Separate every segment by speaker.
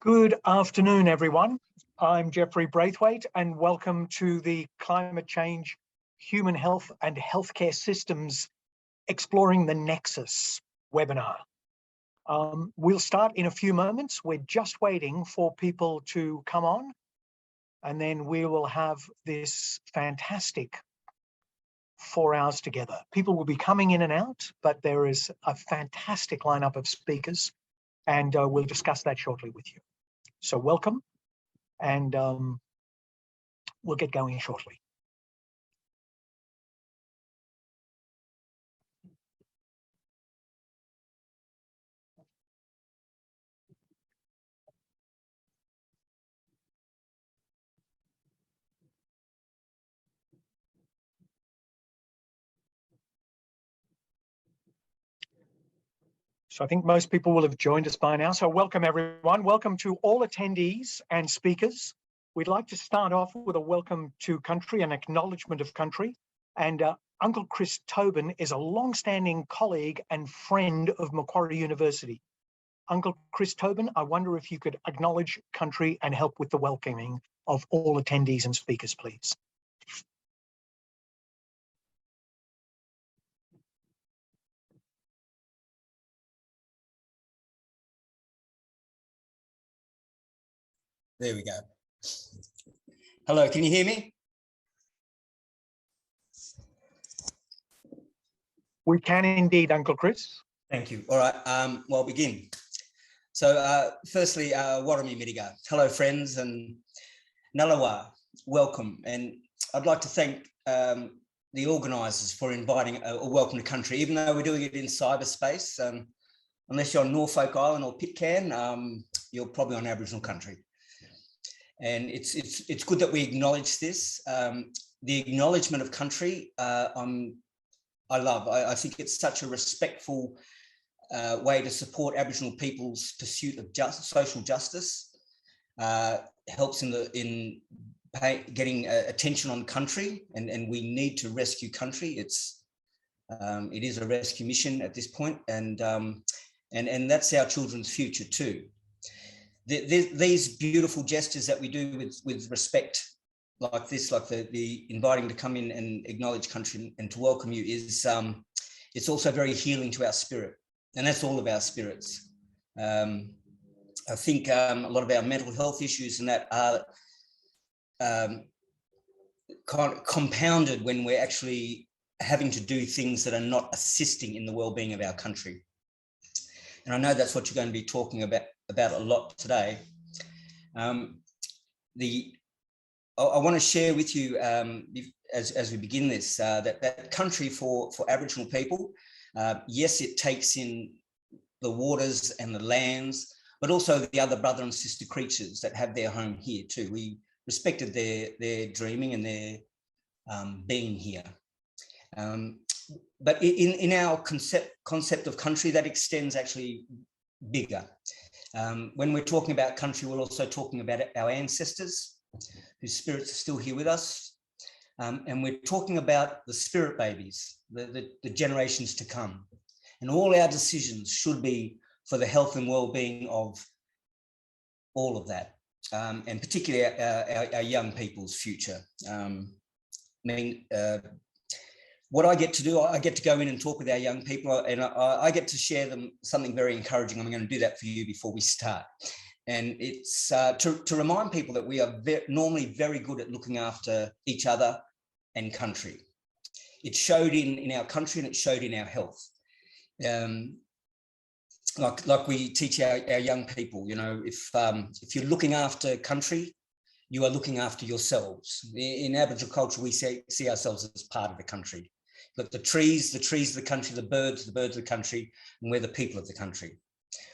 Speaker 1: Good afternoon, everyone. I'm Jeffrey Braithwaite, and welcome to the Climate Change, Human Health and Healthcare Systems Exploring the Nexus webinar. We'll start in a few moments. We're just waiting for people to come on, and then we will have this fantastic 4 hours together. People will be coming in and out, but there is a fantastic lineup of speakers, and we'll discuss that shortly with you. So welcome, and we'll get going shortly. So I think most people will have joined us by now. So welcome, everyone. Welcome to all attendees and speakers. We'd like to start off with a welcome to country, an acknowledgement of country. And Uncle Chris Tobin is a long-standing colleague and friend of Macquarie University. Uncle Chris Tobin, I wonder if you could acknowledge country and help with the welcoming of all attendees and speakers, please.
Speaker 2: There we go. Hello, can you hear me?
Speaker 1: We can indeed, Uncle Chris.
Speaker 2: Thank you. All right, well, I'll begin. So firstly, Warami Miriga. Hello, friends, and Nalawa, welcome. And I'd like to thank the organisers for inviting a welcome to country, even though we're doing it in cyberspace. Unless you're on Norfolk Island or Pitcairn, you're probably on Aboriginal country. And it's good that we acknowledge this. The acknowledgement of country, I love. I think it's such a respectful way to support Aboriginal people's pursuit of social justice. Helps in getting attention on country, and we need to rescue country. It is a rescue mission at this point, and that's our children's future too. These beautiful gestures that we do with respect, like this, like the inviting to come in and acknowledge country and to welcome you, is it's also very healing to our spirit, and that's all of our spirits. I think a lot of our mental health issues and that are kind of compounded when we're actually having to do things that are not assisting in the well-being of our country. And I know that's what you're going to be talking about a lot today. I want to share with you, as we begin this, that country for Aboriginal people, yes, it takes in the waters and the lands, but also the other brother and sister creatures that have their home here too. We respected their dreaming and their being here. But in our concept of country, that extends actually bigger. When we're talking about country, we're also talking about our ancestors, whose spirits are still here with us. And we're talking about the spirit babies, the generations to come. And all our decisions should be for the health and well-being of all of that, and particularly our young people's future. What I get to do, I get to go in and talk with our young people, and I get to share them something very encouraging. I'm going to do that for you before we start. And it's to remind people that we are normally very good at looking after each other and country. It showed in our country, and it showed in our health. Like we teach our young people, you know, if you're looking after country, you are looking after yourselves. In Aboriginal culture, we see ourselves as part of the country. But the trees of the country, the birds of the country, and we're the people of the country.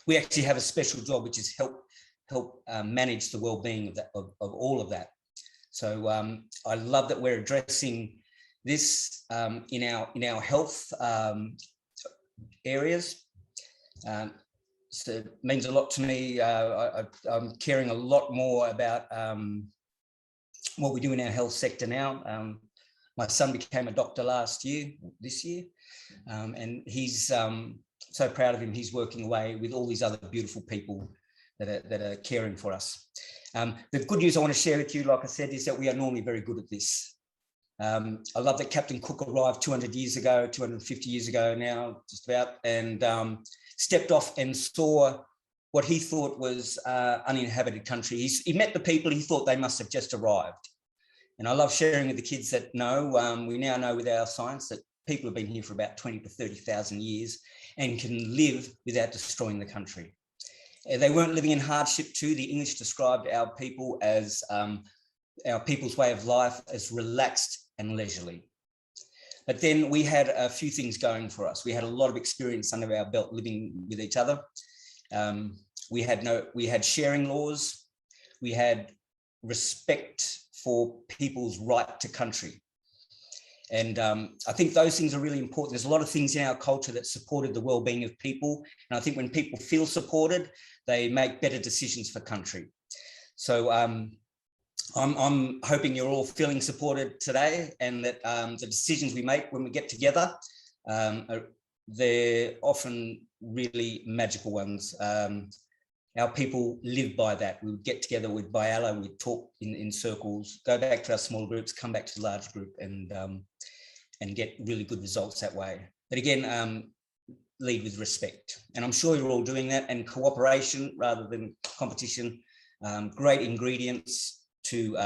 Speaker 2: We actually have a special job, which is help manage the well-being of all of that. So I love that we're addressing this in our health areas. So it means a lot to me. I'm caring a lot more about what we do in our health sector now. My son became a doctor this year, and he's so proud of him. He's working away with all these other beautiful people that are caring for us. The good news I want to share with you, like I said, is that we are normally very good at this. I love that Captain Cook arrived 200 years ago, 250 years ago now, just about, and stepped off and saw what he thought was uninhabited country. He met the people, he thought they must have just arrived. And I love sharing with the kids that no, we now know with our science that people have been here for about 20 to 30,000 years and can live without destroying the country. They weren't living in hardship too. The English described our people as, our people's way of life as relaxed and leisurely. But then we had a few things going for us. We had a lot of experience under our belt living with each other. We had sharing laws. We had respect for people's right to country. And I think those things are really important. There's a lot of things in our culture that supported the well-being of people. And I think when people feel supported, they make better decisions for country. So I'm hoping you're all feeling supported today, and that the decisions we make when we get together, they're often really magical ones. Our people live by that. We would get together with Biala, we'd talk in circles, go back to our small groups, come back to the large group, and get really good results that way. But again, lead with respect. And I'm sure you're all doing that, and cooperation rather than competition, great ingredients to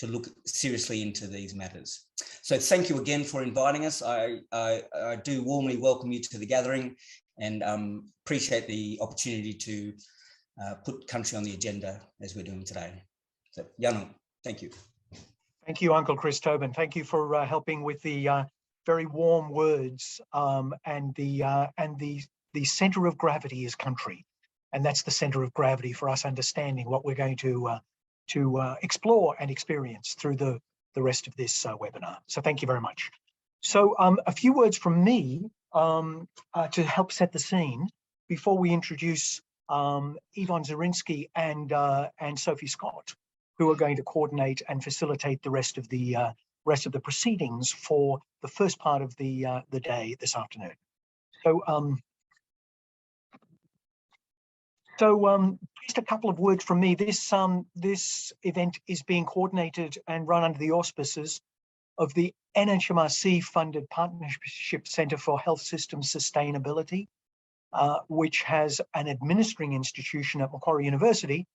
Speaker 2: look seriously into these matters. So thank you again for inviting us. I do warmly welcome you to the gathering, and appreciate the opportunity to put country on the agenda as we're doing today. So Yano, thank you.
Speaker 1: Thank you, Uncle Chris Tobin. Thank you for helping with the very warm words, and the center of gravity is country, and that's the center of gravity for us understanding what we're going to explore and experience through the rest of this webinar. So thank you very much. So a few words from me to help set the scene before we introduce Yvonne Zurynski and Sophie Scott, who are going to coordinate and facilitate the rest of the proceedings for the first part of the day this afternoon. So just a couple of words from me. This event is being coordinated and run under the auspices of the NHMRC funded Partnership Centre for Health System Sustainability, which has an administering institution at Macquarie University,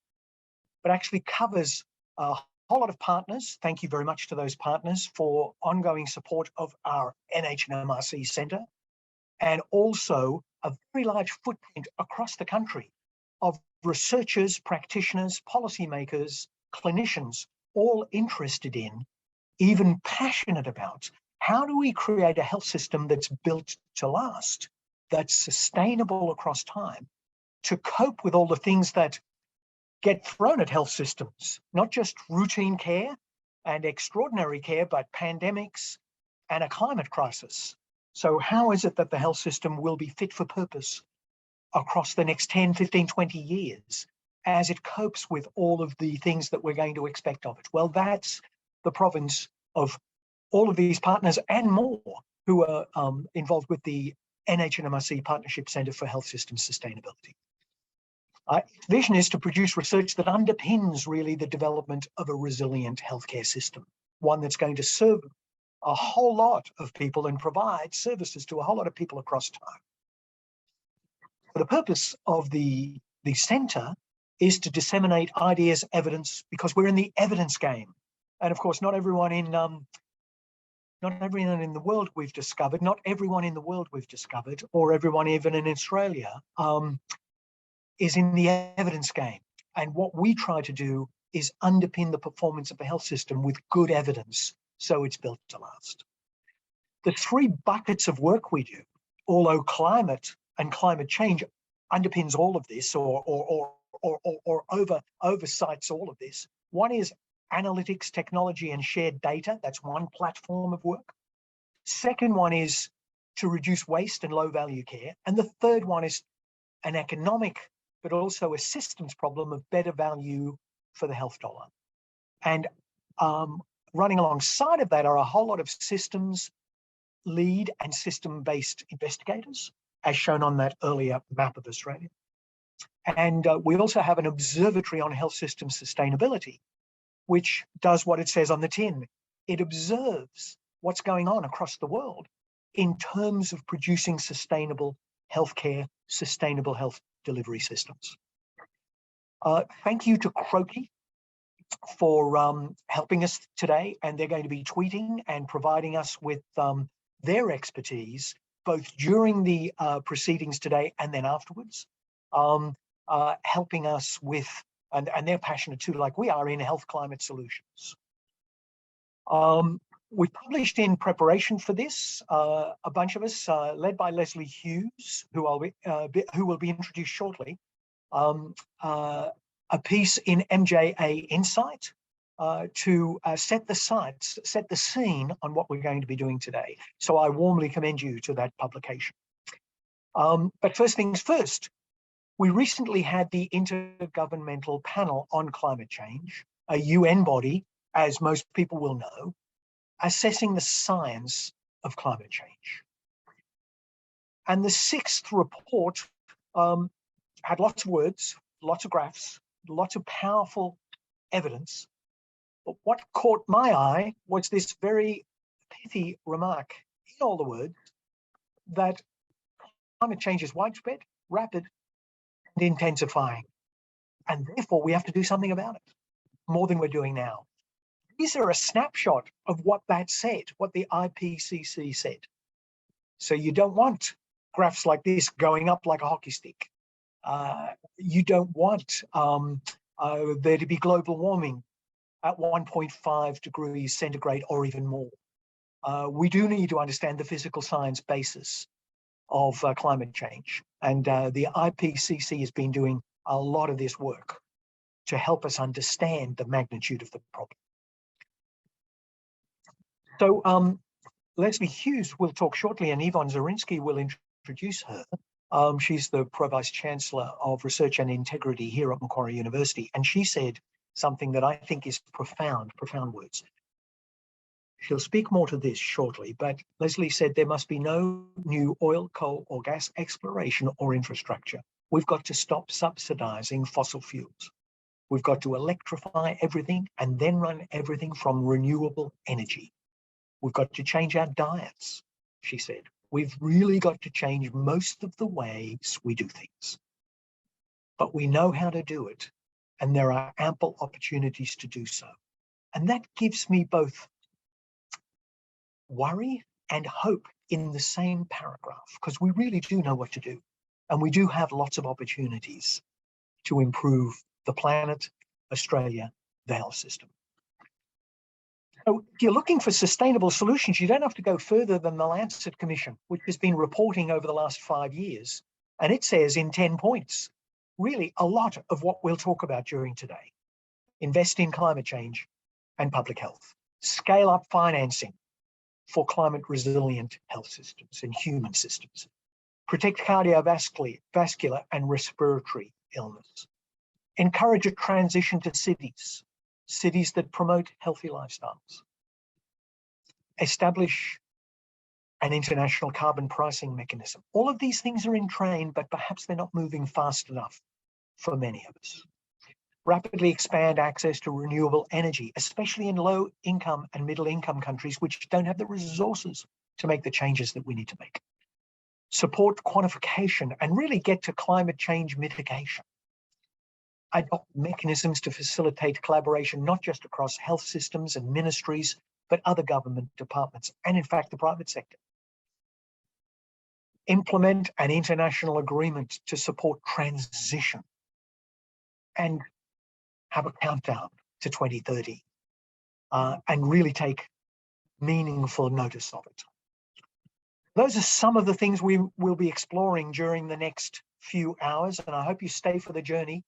Speaker 1: but actually covers a whole lot of partners. Thank you very much to those partners for ongoing support of our NHMRC Centre, and also a very large footprint across the country of researchers, practitioners, policymakers, clinicians, all interested in, even passionate about, how do we create a health system that's built to last, that's sustainable across time, to cope with all the things that get thrown at health systems, not just routine care and extraordinary care, but pandemics and a climate crisis. So how is it that the health system will be fit for purpose across the next 10, 15, 20 years as it copes with all of the things that we're going to expect of it? Well, that's the province of all of these partners and more who are involved with the NHMRC Partnership Centre for Health System Sustainability. Its vision is to produce research that underpins really the development of a resilient healthcare system, one that's going to serve a whole lot of people and provide services to a whole lot of people across time. The purpose of the centre is to disseminate ideas, evidence, because we're in the evidence game. And of course, not everyone in the world we've discovered, or everyone even in Australia, is in the evidence game. And what we try to do is underpin the performance of the health system with good evidence, so it's built to last. The three buckets of work we do, although climate and climate change underpins all of this, or oversights all of this. One is analytics, technology, and shared data. That's one platform of work. Second one is to reduce waste and low-value care. And the third one is an economic, but also a systems problem of better value for the health dollar. And running alongside of that are a whole lot of systems lead and system-based investigators, as shown on that earlier map of Australia. And we also have an observatory on health system sustainability, which does what it says on the tin. It observes what's going on across the world in terms of producing sustainable healthcare, sustainable health delivery systems. Thank you to Croaky for helping us today, and they're going to be tweeting and providing us with their expertise, both during the proceedings today and then afterwards, helping us with, and they're passionate too, like we are, in health climate solutions. We published in preparation for this, a bunch of us, led by Leslie Hughes, who will be introduced shortly, a piece in MJA Insight to set the scene on what we're going to be doing today. So I warmly commend you to that publication. But first things first, we recently had the Intergovernmental Panel on Climate Change, a UN body, as most people will know, assessing the science of climate change. And the sixth report had lots of words, lots of graphs, lots of powerful evidence. But what caught my eye was this very pithy remark in all the words that climate change is widespread, rapid, and intensifying. And therefore, we have to do something about it, more than we're doing now. These are a snapshot of what that said, what the IPCC said. So you don't want graphs like this going up like a hockey stick. You don't want there to be global warming at 1.5 degrees centigrade or even more. We do need to understand the physical science basis of climate change. And the IPCC has been doing a lot of this work to help us understand the magnitude of the problem. So Leslie Hughes will talk shortly, and Yvonne Zurynski will introduce her. She's the Pro-Vice Chancellor of Research and Integrity here at Macquarie University, and she said something that I think is profound words. She'll speak more to this shortly, but Leslie said there must be no new oil, coal or gas exploration or infrastructure. We've got to stop subsidising fossil fuels. We've got to electrify everything and then run everything from renewable energy. We've got to change our diets, she said. We've really got to change most of the ways we do things. But we know how to do it, and there are ample opportunities to do so. And that gives me both worry and hope in the same paragraph, because we really do know what to do. And we do have lots of opportunities to improve the planet, Australia, the health system. So if you're looking for sustainable solutions, you don't have to go further than the Lancet Commission, which has been reporting over the last 5 years. And it says in 10 points, really a lot of what we'll talk about during today. Invest in climate change and public health. Scale up financing for climate resilient health systems and human systems. Protect cardiovascular and respiratory illness. Encourage a transition to cities that promote healthy lifestyles. Establish an international carbon pricing mechanism. All of these things are in train, but perhaps they're not moving fast enough for many of us. Rapidly expand access to renewable energy, especially in low income and middle income countries which don't have the resources to make the changes that we need to make. Support quantification and really get to climate change mitigation. Adopt mechanisms to facilitate collaboration, not just across health systems and ministries, but other government departments, and in fact, the private sector. Implement an international agreement to support transition and have a countdown to 2030 and really take meaningful notice of it. Those are some of the things we will be exploring during the next few hours, and I hope you stay for the journey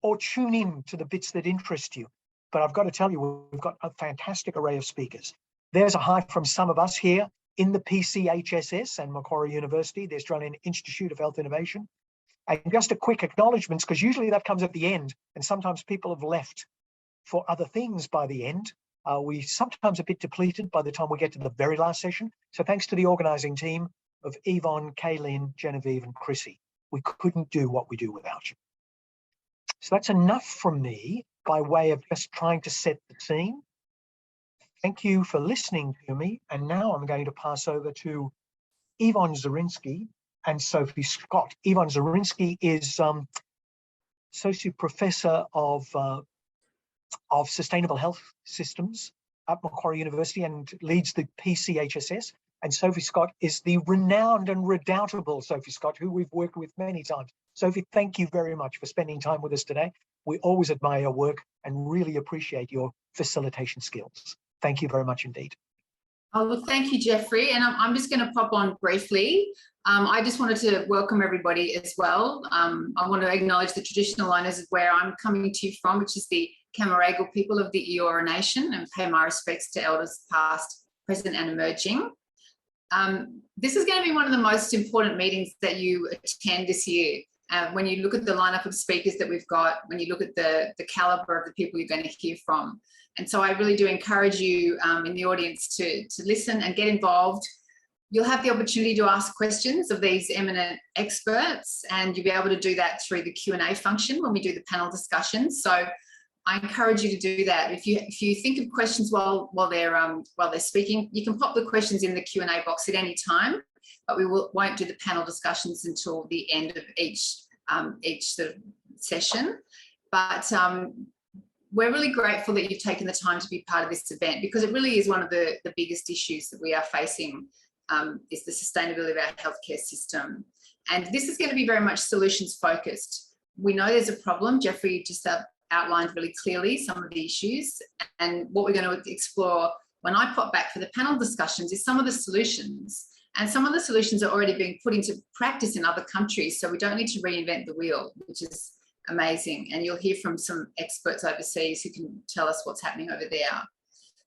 Speaker 1: or tune in to the bits that interest you. But I've got to tell you, we've got a fantastic array of speakers. There's a hi from some of us here in the PCHSS and Macquarie University, the Australian Institute of Health Innovation. And just a quick acknowledgements, because usually that comes at the end, and sometimes people have left for other things by the end. We sometimes a bit depleted by the time we get to the very last session. So thanks to the organising team of Yvonne, Kaylin, Genevieve and Chrissy. We couldn't do what we do without you. So that's enough from me by way of just trying to set the scene. Thank you for listening to me. And now I'm going to pass over to Yvonne Zurynski and Sophie Scott. Yvonne Zurynski is Associate Professor of Sustainable Health Systems at Macquarie University and leads the PCHSS. And Sophie Scott is the renowned and redoubtable Sophie Scott, who we've worked with many times. Sophie, thank you very much for spending time with us today. We always admire your work and really appreciate your facilitation skills. Thank you very much indeed.
Speaker 3: Oh, well, thank you, Jeffrey. And I'm just going to pop on briefly. I just wanted to welcome everybody as well. I want to acknowledge the traditional owners of where I'm coming to you from, which is the Camaragal people of the Eora Nation, and pay my respects to elders past, present and emerging. This is going to be one of the most important meetings that you attend this year. When you look at the lineup of speakers that we've got, when you look at the calibre of the people you're going to hear from. And so I really do encourage you in the audience to listen and get involved. You'll have the opportunity to ask questions of these eminent experts, and you'll be able to do that through the Q&A function when we do the panel discussions. So I encourage you to do that. If you think of questions while they're speaking, you can pop the questions in the Q&A box at any time, but we won't do the panel discussions until the end of each sort of session. But we're really grateful that you've taken the time to be part of this event, because it really is one of the biggest issues that we are facing, is the sustainability of our healthcare system. And this is going to be very much solutions focused. We know there's a problem. Jeffrey just outlined really clearly some of the issues, and what we're going to explore when I pop back for the panel discussions is some of the solutions. And some of the solutions are already being put into practice in other countries, so we don't need to reinvent the wheel, which is amazing. And you'll hear from some experts overseas who can tell us what's happening over there.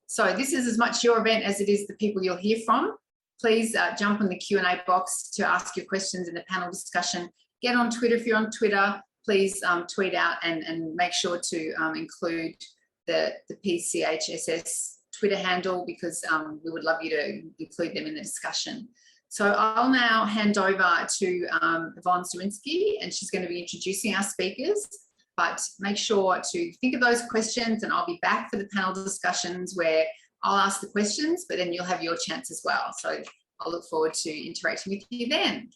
Speaker 3: So this is as much your event as it is the people you'll hear from. Please jump on the Q&A box to ask your questions in the panel discussion. Get on Twitter if you're on Twitter. Please tweet out and make sure to include the PCHSS Twitter handle, because we would love you to include them in the discussion. So I'll now hand over to Yvonne Zurynski, and she's going to be introducing our speakers. But make sure to think of those questions, and I'll be back for the panel discussions where I'll ask the questions, but then you'll have your chance as well. So I'll look forward to interacting with you then.